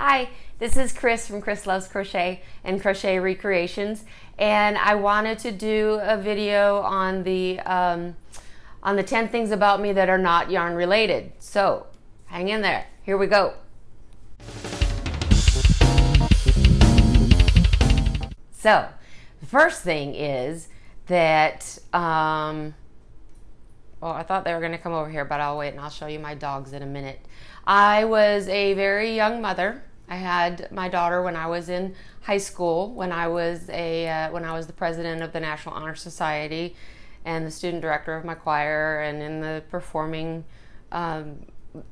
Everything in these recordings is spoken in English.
Hi, this is Chris from Chris Loves Crochet and Crochet Recreations, and I wanted to do a video on the 10 things about me that are not yarn related. So hang in there. Here we go. So the first thing is that well, I thought they were going to come over here, but I'll wait and I'll show you my dogs in a minute. I was a very young mother. I had my daughter when I was in high school, when I was the president of the National Honor Society and the student director of my choir and in the performing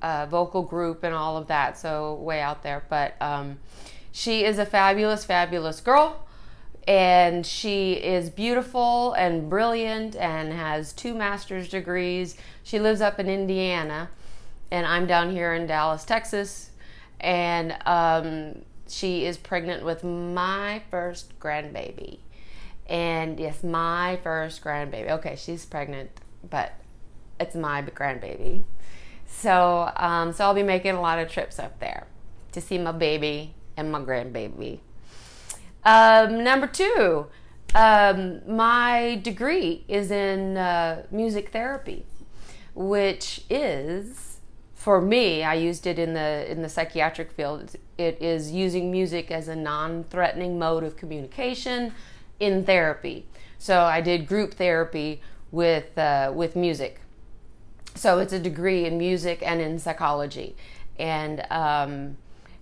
vocal group and all of that, so way out there. But she is a fabulous, fabulous girl. And she is beautiful and brilliant and has 2 master's degrees. She lives up in Indiana, and I'm down here in Dallas, Texas. And she is pregnant with my first grandbaby. And yes, my first grandbaby. Okay, she's pregnant, but it's my grandbaby. So, so I'll be making a lot of trips up there to see my baby and my grandbaby. Number 2, my degree is in music therapy, which is, for me, I used it in the psychiatric field. It is using music as a non-threatening mode of communication in therapy. So I did group therapy with music. So it's a degree in music and in psychology, and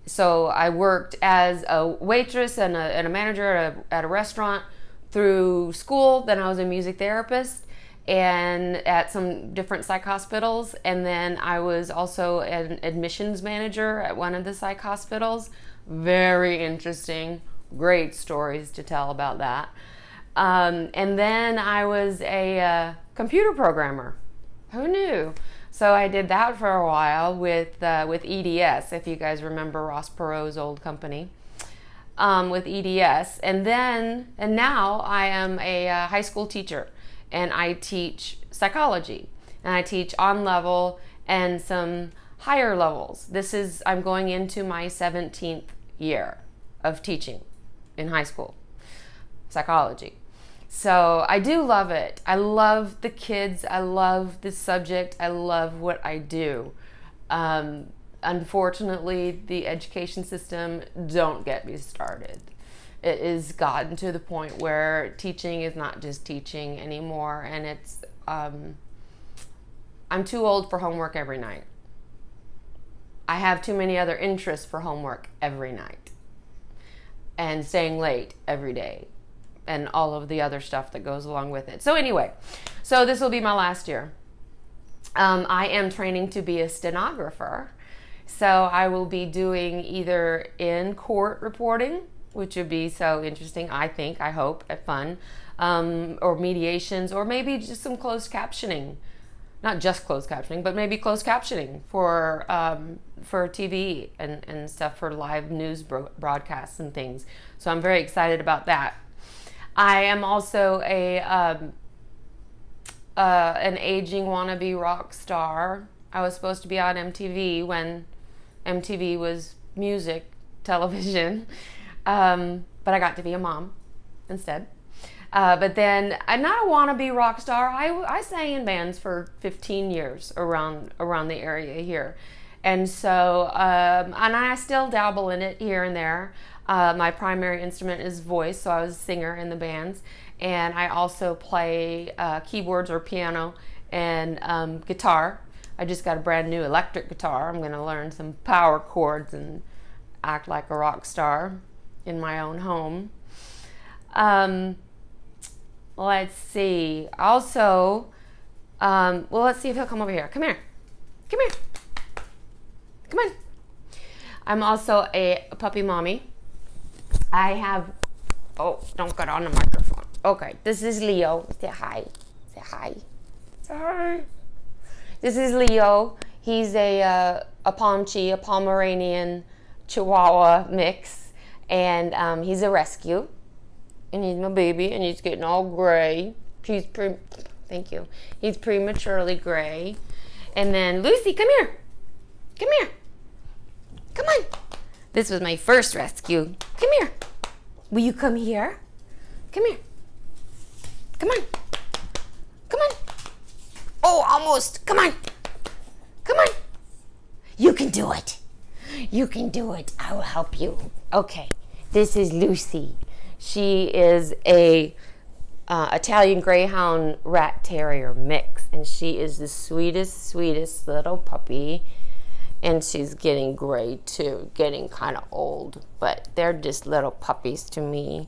so I worked as a waitress and a manager at a restaurant through school. Then I was a music therapist and at some different psych hospitals. And then I was also an admissions manager at one of the psych hospitals. Very interesting, great stories to tell about that. And then I was a computer programmer. Who knew? So I did that for a while with EDS, if you guys remember Ross Perot's old company, with EDS. And now I am a high school teacher, and I teach psychology, and I teach on level and some higher levels. I'm going into my 17th year of teaching in high school psychology. So I do love it. I love the kids. I love the subject. I love what I do. Unfortunately, the education system, don't get me started. It has gotten to the point where teaching is not just teaching anymore, and it's I'm too old for homework every night. I have too many other interests for homework every night, and staying late every day, and all of the other stuff that goes along with it. So anyway, so this will be my last year. I am training to be a stenographer. So I will be doing either in court reporting, which would be so interesting, I think, I hope, fun, or mediations, or maybe just some closed captioning. Not just closed captioning, but maybe closed captioning for TV and stuff, for live news broadcasts and things. So I'm very excited about that. I am also an aging wannabe rock star. I was supposed to be on MTV when MTV was music television, but I got to be a mom instead. But then I'm not a wannabe rock star. I sang in bands for 15 years around the area here, and so and I still dabble in it here and there. My primary instrument is voice, so I was a singer in the bands, and I also play keyboards or piano and guitar. I just got a brand new electric guitar. I'm going to learn some power chords and act like a rock star in my own home. Let's see. Also, well, let's see if he'll come over here. Come here. Come here. Come on. I'm also a puppy mommy. I have, oh, don't get on the microphone. Okay, this is Leo. Say hi. Say hi. Say hi. This is Leo. He's a Pomchi, a Pomeranian Chihuahua mix, and he's a rescue. And he's my baby, and he's getting all gray. Thank you. He's prematurely gray. And then Lucy, come here. Come here. Come on. This was my first rescue. Come here. Will you come here? Come here. Come on. Come on. Oh, almost. Come on. Come on. You can do it. You can do it. I will help you. Okay. This is Lucy. She is a Italian Greyhound Rat Terrier mix, and she is the sweetest, sweetest little puppy. And she's getting gray too, getting kind of old, but they're just little puppies to me.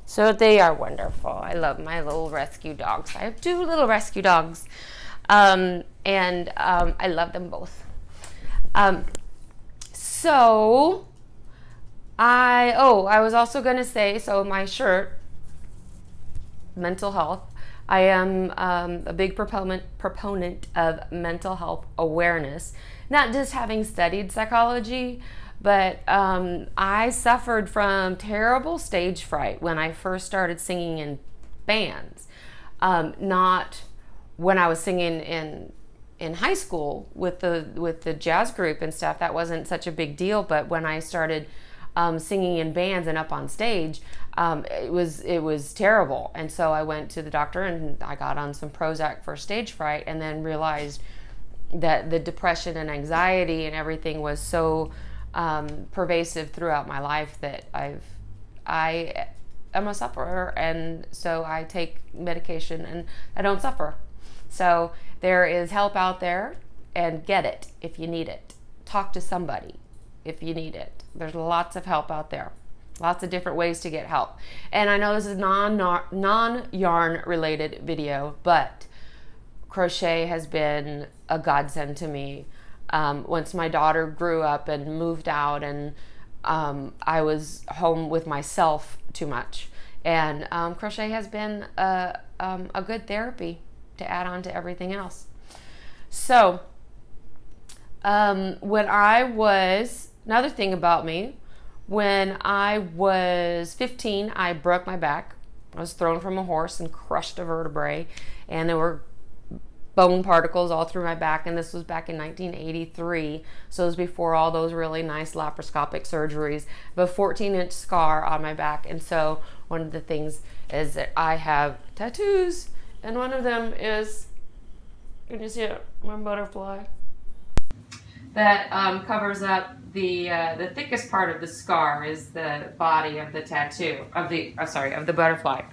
So they are wonderful. I love my little rescue dogs. I have 2 little rescue dogs, and I love them both. So I was also going to say, so my shirt, mental health, I am a big proponent of mental health awareness. Not just having studied psychology, but I suffered from terrible stage fright when I first started singing in bands. Not when I was singing in high school with the jazz group and stuff. That wasn't such a big deal. But when I started singing in bands and up on stage, it was terrible. And so I went to the doctor and I got on some Prozac for stage fright, and then realized that the depression and anxiety and everything was so pervasive throughout my life that I am a sufferer, and so I take medication and I don't suffer. So there is help out there, and get it if you need it. Talk to somebody if you need it. There's lots of help out there. Lots of different ways to get help. And I know this is non-yarn related video, but crochet has been a godsend to me. Once my daughter grew up and moved out, and I was home with myself too much, and crochet has been a good therapy to add on to everything else. So when I was, another thing about me, when I was 15, I broke my back. I was thrown from a horse and crushed a vertebrae, and there were bone particles all through my back, and this was back in 1983, so it was before all those really nice laparoscopic surgeries. I have a 14-inch scar on my back, and so one of the things is that I have tattoos, and one of them is, can you see it, my butterfly, that covers up the thickest part of the scar is the body of the tattoo, of the butterfly.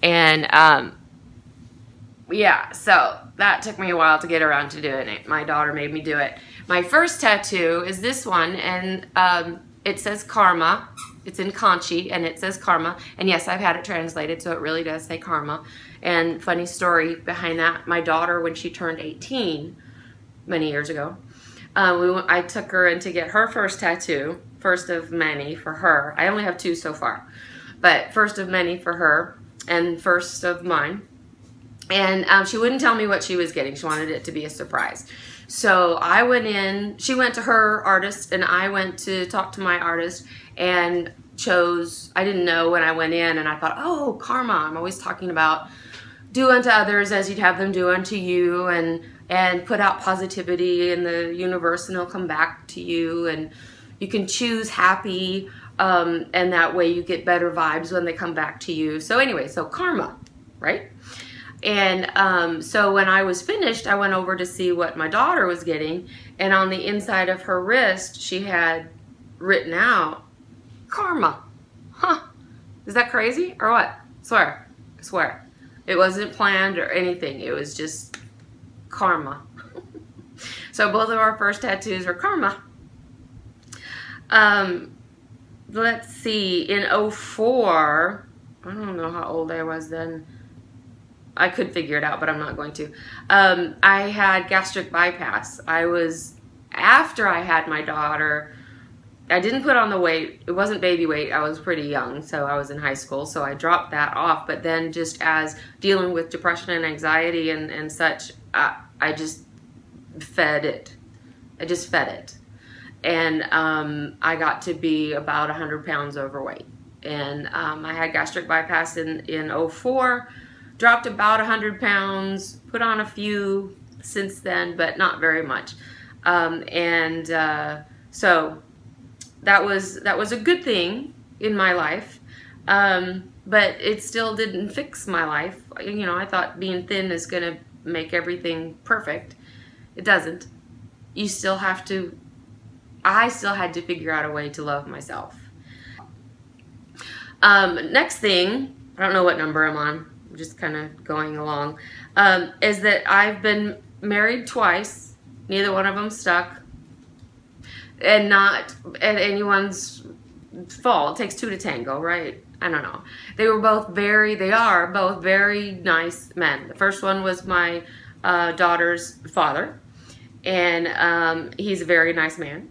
And yeah, so that took me a while to get around to doing it. My daughter made me do it. My first tattoo is this one, and it says karma. It's in kanji, and it says karma. And yes, I've had it translated, so it really does say karma. And funny story behind that, my daughter, when she turned 18, many years ago, I took her in to get her first tattoo, first of many for her. I only have 2 so far, but first of many for her, and first of mine. And she wouldn't tell me what she was getting. She wanted it to be a surprise. So I went in, she went to her artist, and I went to talk to my artist, and chose, I didn't know when I went in, and I thought, oh, karma. I'm always talking about do unto others as you'd have them do unto you, and put out positivity in the universe, and it'll come back to you, and you can choose happy, and that way you get better vibes when they come back to you. So anyway, so karma, right? And so when I was finished, I went over to see what my daughter was getting, and on the inside of her wrist, she had written out, karma. Huh. Is that crazy or what? Swear. I swear. It wasn't planned or anything. It was just karma. So both of our first tattoos were karma. Let's see, in 04, I don't know how old I was then. I could figure it out, but I'm not going to. I had gastric bypass. After I had my daughter, I didn't put on the weight. It wasn't baby weight. I was pretty young, so I was in high school, so I dropped that off. But then just as dealing with depression and anxiety and such, I just fed it. I just fed it. And I got to be about 100 pounds overweight. And I had gastric bypass in 04. Dropped about 100 pounds, put on a few since then, but not very much. So that was a good thing in my life. But it still didn't fix my life. You know, I thought being thin is going to make everything perfect. It doesn't. You still have to, I still had to figure out a way to love myself. Next thing, I don't know what number I'm on, I'm just kind of going along, is that I've been married twice. Neither one of them stuck. And not at anyone's fault. It takes two to tango, right? I don't know. They are both very nice men. The first one was my daughter's father, and he's a very nice man.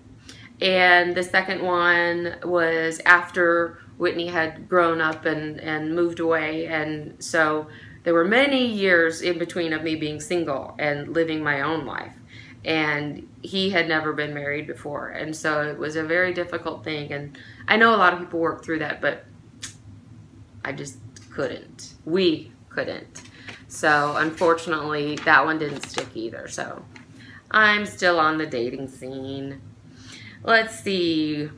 And the second one was after Whitney had grown up and moved away, and so there were many years in between of me being single and living my own life. And he had never been married before, and so it was a very difficult thing. And I know a lot of people work through that, but I just couldn't. We couldn't. So unfortunately, that one didn't stick either. So I'm still on the dating scene. Let's see.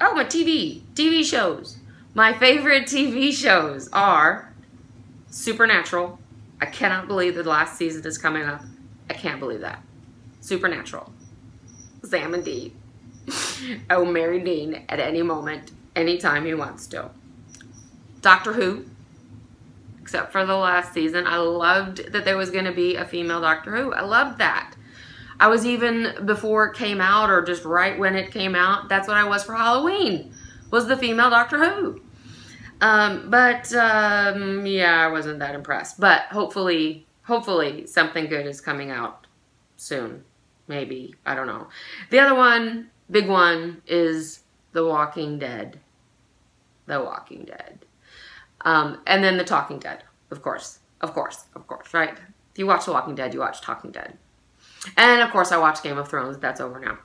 Oh, my TV shows. My favorite TV shows are Supernatural. I cannot believe that the last season is coming up. I can't believe that. Supernatural. Sam and Dean. Oh, marry Dean at any moment, anytime he wants to. Doctor Who. Except for the last season. I loved that there was going to be a female Doctor Who. I loved that. I was even, before it came out, or just right when it came out, that's what I was for Halloween, was the female Doctor Who. Yeah, I wasn't that impressed. But hopefully something good is coming out soon. Maybe. I don't know. The other one, big one, is The Walking Dead. The Walking Dead. And then The Talking Dead, of course, right? If you watch The Walking Dead, you watch Talking Dead. And of course I watch Game of Thrones. That's over now.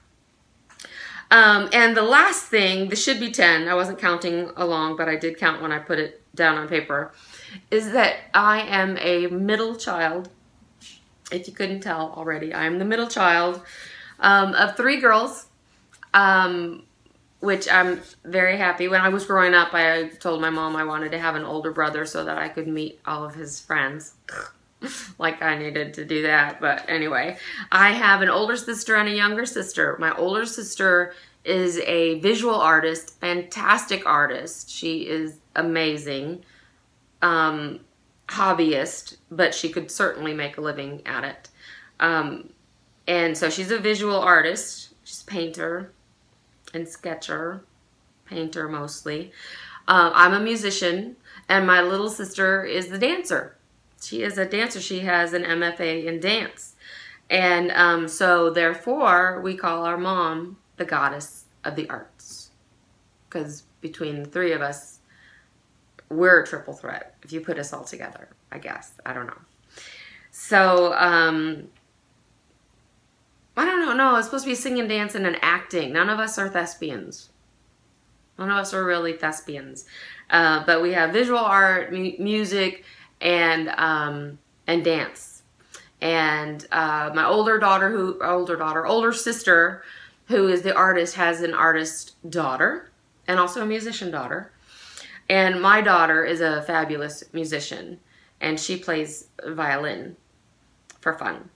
And the last thing, this should be 10. I wasn't counting along, but I did count when I put it down on paper, is that I am a middle child. If you couldn't tell already, I am the middle child of 3 girls, which I'm very happy. When I was growing up, I told my mom I wanted to have an older brother so that I could meet all of his friends. Like I needed to do that. But anyway, I have an older sister and a younger sister. My older sister is a visual artist, fantastic artist. She is amazing. Hobbyist, but she could certainly make a living at it. And so she's a visual artist. She's a painter and sketcher. Painter mostly. I'm a musician, and my little sister is the dancer. She is a dancer. She has an MFA in dance. And so therefore, we call our mom the goddess of the arts. Because between the 3 of us, we're a triple threat, if you put us all together, I guess. I don't know. So, I don't know. No, it's supposed to be singing, dancing, and acting. None of us are thespians. None of us are really thespians. But we have visual art, music, and dance. And my older sister, who is the artist, has an artist daughter and also a musician daughter. And my daughter is a fabulous musician, and she plays violin for fun.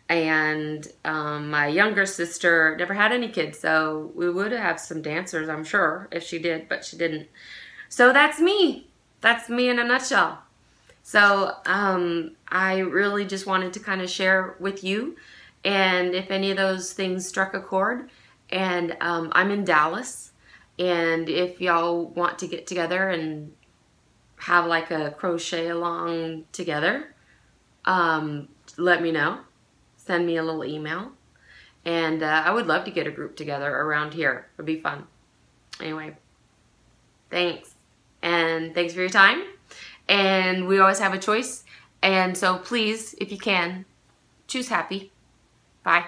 And my younger sister never had any kids, so we would have some dancers, I'm sure, if she did, but she didn't. So that's me. That's me in a nutshell. So I really just wanted to kind of share with you, and if any of those things struck a chord. And I'm in Dallas, and if y'all want to get together and have like a crochet along together, let me know. Send me a little email, and I would love to get a group together around here. It would be fun. Anyway, thanks, and thanks for your time. And we always have a choice, and so please, if you can, choose happy. Bye.